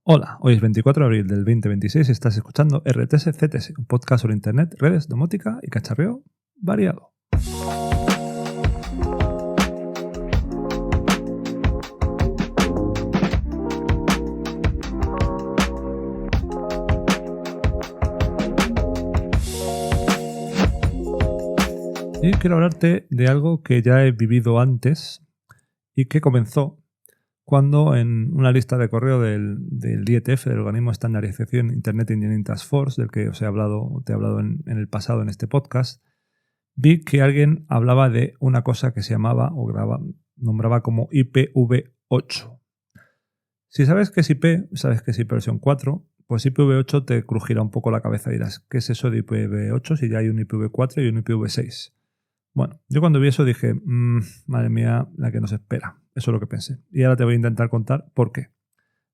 Hola, hoy es 24 de abril del 2026 y estás escuchando RTS CTS, un podcast sobre internet, redes, domótica y cacharreo variado. Y quiero hablarte de algo que ya he vivido antes y que comenzó cuando en una lista de correo del IETF, del Organismo de Estandarización Internet Engineering Task Force, del que te he hablado en el pasado en este podcast, vi que alguien hablaba de una cosa que se llamaba nombraba como IPv8. Si sabes qué es IP, sabes que es IP versión 4, pues IPv8 te crujirá un poco la cabeza y dirás, ¿qué es eso de IPv8 si ya hay un IPv4 y un IPv6? Bueno, yo cuando vi eso dije, madre mía, la que nos espera. Eso es lo que pensé. Y ahora te voy a intentar contar por qué.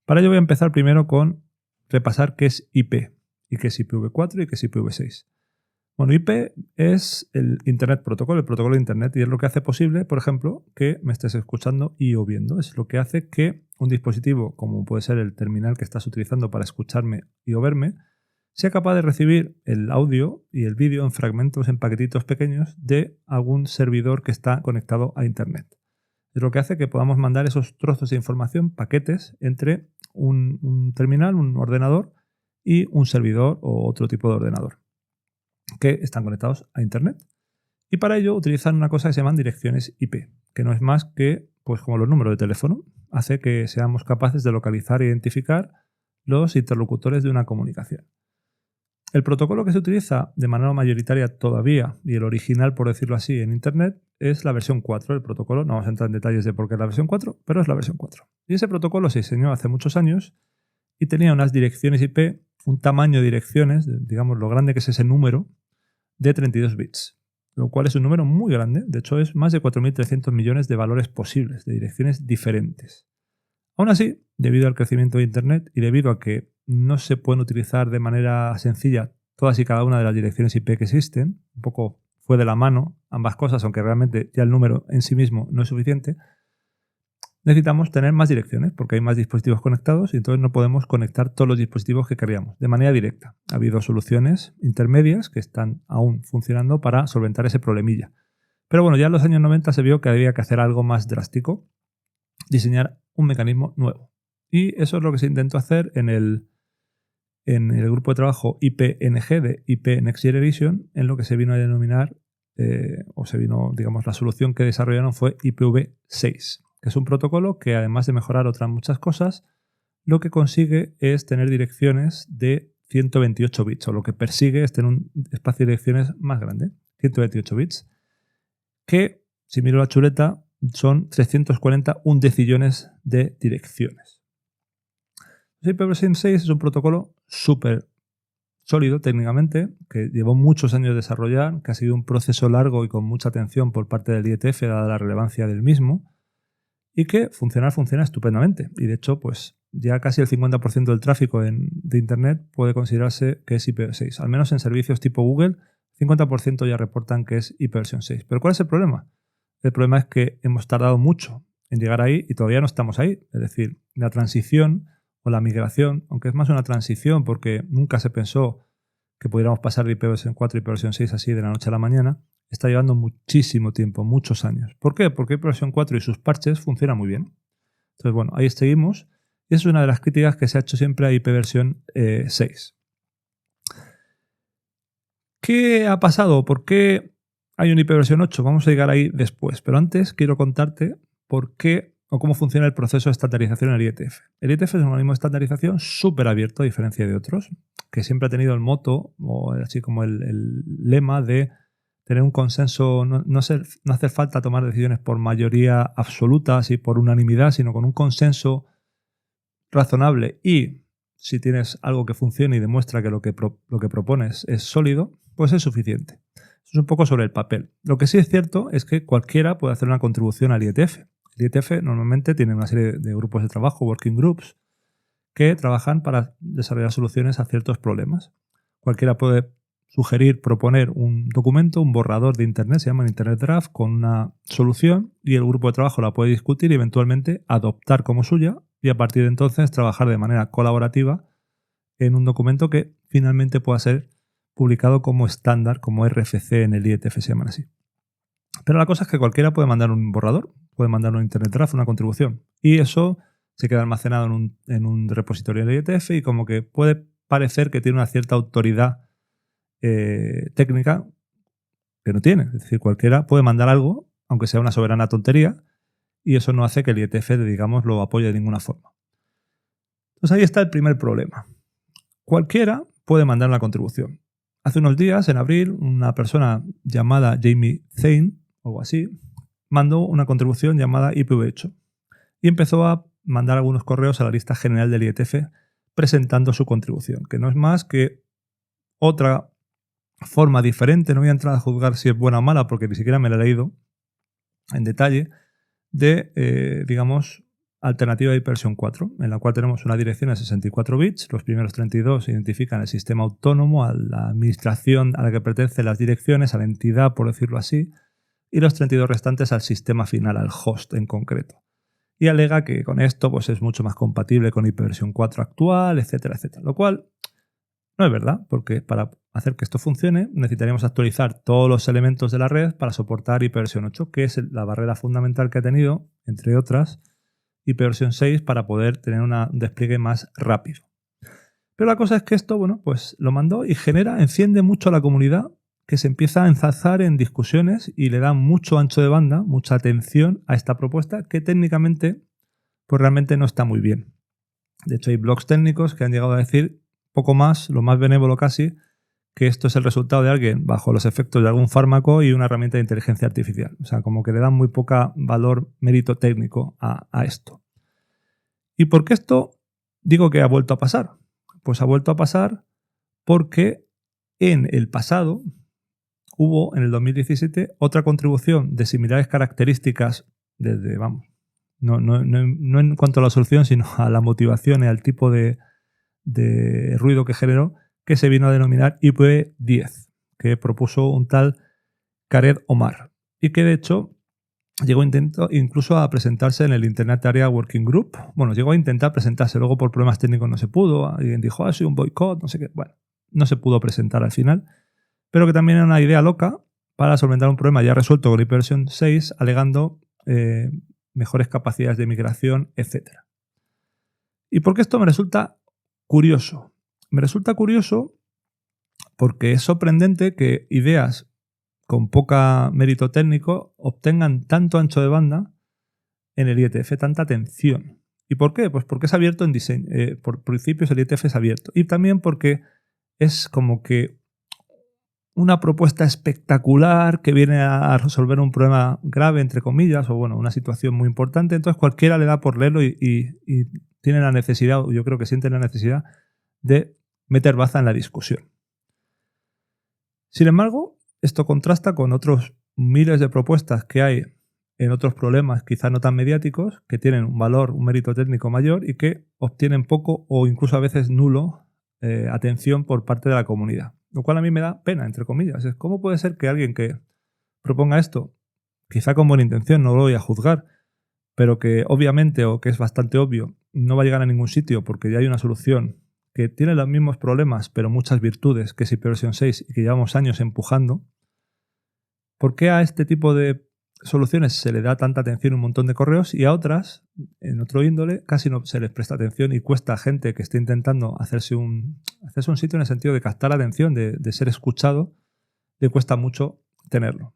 Para ello voy a empezar primero con repasar qué es IP y qué es IPv4 y qué es IPv6. Bueno, IP es el Internet Protocol, el protocolo de Internet, y es lo que hace posible, por ejemplo, que me estés escuchando y o viendo. Es lo que hace que un dispositivo, como puede ser el terminal que estás utilizando para escucharme y o verme, sea capaz de recibir el audio y el vídeo en fragmentos, en paquetitos pequeños de algún servidor que está conectado a Internet. Es lo que hace que podamos mandar esos trozos de información, paquetes, entre un terminal, un ordenador y un servidor o otro tipo de ordenador que están conectados a Internet. Y para ello utilizan una cosa que se llaman direcciones IP, que no es más que, pues como los números de teléfono, hace que seamos capaces de localizar e identificar los interlocutores de una comunicación. El protocolo que se utiliza de manera mayoritaria todavía, y el original, por decirlo así, en Internet, es la versión 4 del protocolo. No vamos a entrar en detalles de por qué es la versión 4, pero es la versión 4. Y ese protocolo se diseñó hace muchos años y tenía unas direcciones IP, un tamaño de direcciones, digamos lo grande que es ese número, de 32 bits, lo cual es un número muy grande. De hecho, es más de 4.300 millones de valores posibles, de direcciones diferentes. Aún así, debido al crecimiento de Internet y debido a que no se pueden utilizar de manera sencilla todas y cada una de las direcciones IP que existen, un poco fue de la mano ambas cosas, aunque realmente ya el número en sí mismo no es suficiente, necesitamos tener más direcciones porque hay más dispositivos conectados y entonces no podemos conectar todos los dispositivos que queríamos de manera directa. Ha habido soluciones intermedias que están aún funcionando para solventar ese problemilla. Pero bueno, ya en los años 90 se vio que había que hacer algo más drástico, diseñar un mecanismo nuevo. Y eso es lo que se intentó hacer en el grupo de trabajo IPNG de IP Next Generation, en lo que se vino a denominar, la solución que desarrollaron fue IPv6, que es un protocolo que, además de mejorar otras muchas cosas, lo que consigue es tener direcciones de 128 bits, o lo que persigue es tener un espacio de direcciones más grande, 128 bits, que, si miro la chuleta, son 340 undecillones de direcciones. IPv6 es un protocolo súper sólido técnicamente, que llevó muchos años desarrollar, que ha sido un proceso largo y con mucha atención por parte del IETF, dada la relevancia del mismo, y que funciona estupendamente. Y de hecho, pues ya casi el 50% del tráfico de Internet puede considerarse que es IPv6. Al menos en servicios tipo Google, 50% ya reportan que es IPv6. ¿Pero cuál es el problema? El problema es que hemos tardado mucho en llegar ahí y todavía no estamos ahí. Es decir, la transición o la migración, aunque es más una transición porque nunca se pensó que pudiéramos pasar de IPv4 y IPv6 así de la noche a la mañana, está llevando muchísimo tiempo, muchos años. ¿Por qué? Porque IPv4 y sus parches funcionan muy bien. Entonces, bueno, ahí seguimos. Y es una de las críticas que se ha hecho siempre a IPv6. ¿Qué ha pasado? ¿Por qué hay un IPv8? Vamos a llegar ahí después. Pero antes quiero contarte por qué o cómo funciona el proceso de estandarización en el IETF. El IETF es un organismo de estandarización súper abierto, a diferencia de otros, que siempre ha tenido el moto, o así como el lema de tener un consenso, no hace falta tomar decisiones por mayoría absoluta, así por unanimidad, sino con un consenso razonable. Y si tienes algo que funcione y demuestra que lo que propones es sólido, pues es suficiente. Eso es un poco sobre el papel. Lo que sí es cierto es que cualquiera puede hacer una contribución al IETF. El IETF normalmente tiene una serie de grupos de trabajo, working groups, que trabajan para desarrollar soluciones a ciertos problemas. Cualquiera puede sugerir, proponer un documento, un borrador de Internet, se llama Internet Draft, con una solución y el grupo de trabajo la puede discutir y eventualmente adoptar como suya y a partir de entonces trabajar de manera colaborativa en un documento que finalmente pueda ser publicado como estándar, como RFC en el IETF, se llaman así. Pero la cosa es que cualquiera puede mandar un borrador, puede mandar un Internet Draft, una contribución, y eso se queda almacenado en un repositorio del IETF y como que puede parecer que tiene una cierta autoridad técnica que no tiene. Es decir, cualquiera puede mandar algo, aunque sea una soberana tontería, y eso no hace que el IETF, digamos, lo apoye de ninguna forma. Entonces ahí está el primer problema. Cualquiera puede mandar una contribución. Hace unos días, en abril, una persona llamada Jamie Zane, o algo así, mandó una contribución llamada IPv8 y empezó a mandar algunos correos a la lista general del IETF presentando su contribución, que no es más que otra forma diferente, no voy a entrar a juzgar si es buena o mala porque ni siquiera me la he leído en detalle, de, digamos, alternativa de versión 4, en la cual tenemos una dirección de 64 bits, los primeros 32 identifican el sistema autónomo, a la administración a la que pertenecen las direcciones, a la entidad, por decirlo así, y los 32 restantes al sistema final, al host en concreto. Y alega que con esto pues, es mucho más compatible con IPv4 4 actual, etcétera, etcétera. Lo cual no es verdad, porque para hacer que esto funcione necesitaríamos actualizar todos los elementos de la red para soportar IPv8, que es la barrera fundamental que ha tenido, entre otras, IPv6 para poder tener un despliegue más rápido. Pero la cosa es que esto, bueno, pues lo mandó y enciende mucho a la comunidad que se empieza a enzarzar en discusiones y le da mucho ancho de banda, mucha atención a esta propuesta que técnicamente pues realmente no está muy bien. De hecho hay blogs técnicos que han llegado a decir poco más, lo más benévolo casi, que esto es el resultado de alguien bajo los efectos de algún fármaco y una herramienta de inteligencia artificial. O sea, como que le dan muy poca valor, mérito técnico a esto. ¿Y por qué esto digo que ha vuelto a pasar? Pues ha vuelto a pasar porque en el pasado hubo, en el 2017, otra contribución de similares características desde, vamos, no en cuanto a la solución, sino a la motivación y al tipo de ruido que generó, que se vino a denominar IPv10, que propuso un tal Khaled Omar y que de hecho llegó incluso a presentarse en el Internet Area Working Group. Bueno, llegó a intentar presentarse, luego por problemas técnicos no se pudo, alguien dijo, soy un boicot, no sé qué. Bueno, no se pudo presentar al final, pero que también era una idea loca para solventar un problema ya resuelto con IPv6, alegando mejores capacidades de migración, etc. ¿Y por qué esto me resulta curioso? Me resulta curioso porque es sorprendente que ideas con poca mérito técnico obtengan tanto ancho de banda en el IETF, tanta atención. ¿Y por qué? Pues porque es abierto en diseño. Por principios el IETF es abierto. Y también porque es como que una propuesta espectacular que viene a resolver un problema grave, entre comillas, o bueno, una situación muy importante. Entonces cualquiera le da por leerlo y tiene la necesidad, o yo creo que siente la necesidad de meter baza en la discusión. Sin embargo, esto contrasta con otros miles de propuestas que hay en otros problemas quizá no tan mediáticos, que tienen un valor, un mérito técnico mayor y que obtienen poco o incluso a veces nulo atención por parte de la comunidad. Lo cual a mí me da pena, entre comillas. ¿Cómo puede ser que alguien que proponga esto, quizá con buena intención, no lo voy a juzgar, pero que obviamente, o que es bastante obvio, no va a llegar a ningún sitio porque ya hay una solución que tiene los mismos problemas, pero muchas virtudes, que es IPv6 y que llevamos años empujando? ¿Por qué a este tipo de soluciones se le da tanta atención un montón de correos y a otras, en otro índole, casi no se les presta atención y cuesta a gente que esté intentando hacerse un sitio en el sentido de captar atención, de ser escuchado, le cuesta mucho tenerlo?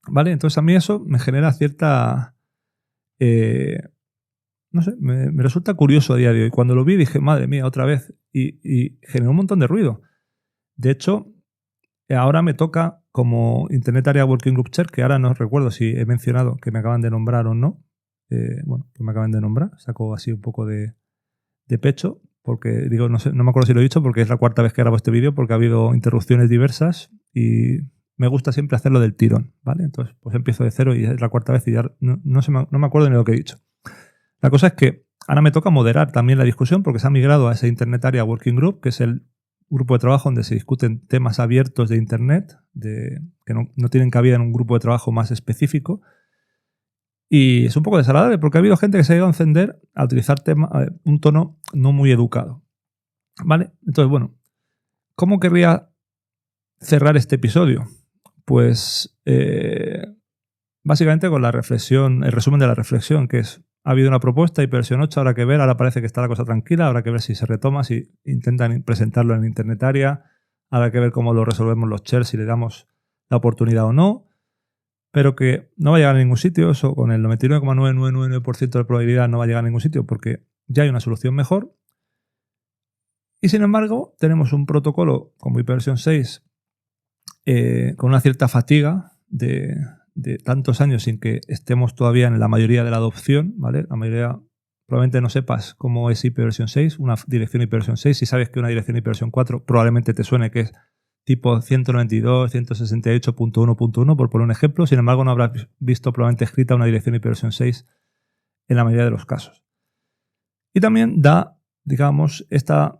¿Vale? Entonces a mí eso me genera cierta... no sé, me resulta curioso a día de hoy. Cuando lo vi dije, madre mía, otra vez. Y generó un montón de ruido. De hecho, ahora me toca como Internet Area Working Group Chair, que ahora no recuerdo si he mencionado que me acaban de nombrar o no. Bueno, pues me acaban de nombrar. Saco así un poco de pecho, porque digo, no me acuerdo si lo he dicho, porque es la cuarta vez que grabo este vídeo, porque ha habido interrupciones diversas y me gusta siempre hacerlo del tirón, ¿vale? Entonces, pues empiezo de cero y es la cuarta vez y ya no me acuerdo ni lo que he dicho. La cosa es que ahora me toca moderar también la discusión porque se ha migrado a ese Internet Area Working Group, que es el grupo de trabajo donde se discuten temas abiertos de Internet, que no tienen cabida en un grupo de trabajo más específico. Y es un poco desagradable porque ha habido gente que se ha ido a encender a utilizar un tono no muy educado. ¿Vale? Entonces, bueno, ¿cómo querría cerrar este episodio? Pues básicamente con la reflexión, el resumen de la reflexión, que es: ha habido una propuesta, versión 8, habrá que ver, ahora parece que está la cosa tranquila, habrá que ver si se retoma, si intentan presentarlo en Internetaria, habrá que ver cómo lo resolvemos los shares, si le damos la oportunidad o no, pero que no va a llegar a ningún sitio, eso con el 99,9999% de probabilidad no va a llegar a ningún sitio porque ya hay una solución mejor. Y sin embargo, tenemos un protocolo como hiperversión 6 con una cierta fatiga de tantos años sin que estemos todavía en la mayoría de la adopción, ¿vale? La mayoría, probablemente no sepas cómo es hiperversión 6, una dirección hiperversión 6. Si sabes que una dirección hiperversión 4 probablemente te suene que es tipo 192, 168.1.1, por poner un ejemplo. Sin embargo, no habrás visto probablemente escrita una dirección hiperversión 6 en la mayoría de los casos. Y también da, digamos, esta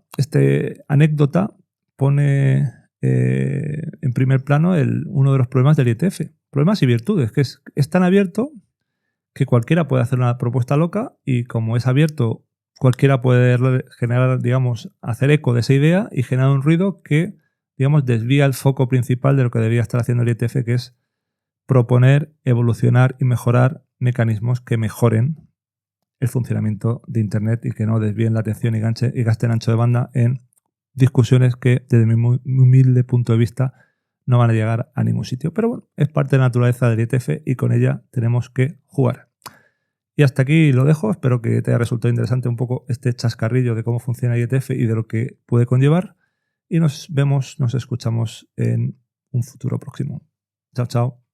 anécdota pone en primer plano uno de los problemas del IETF. Problemas y virtudes, que es tan abierto que cualquiera puede hacer una propuesta loca y como es abierto, cualquiera puede generar, digamos, hacer eco de esa idea y generar un ruido que, digamos, desvía el foco principal de lo que debería estar haciendo el IETF, que es proponer, evolucionar y mejorar mecanismos que mejoren el funcionamiento de Internet y que no desvíen la atención y gasten ancho de banda en discusiones que, desde mi muy humilde punto de vista, no van a llegar a ningún sitio. Pero bueno, es parte de la naturaleza del IETF y con ella tenemos que jugar. Y hasta aquí lo dejo. Espero que te haya resultado interesante un poco este chascarrillo de cómo funciona el IETF y de lo que puede conllevar. Y nos escuchamos en un futuro próximo. Chao, chao.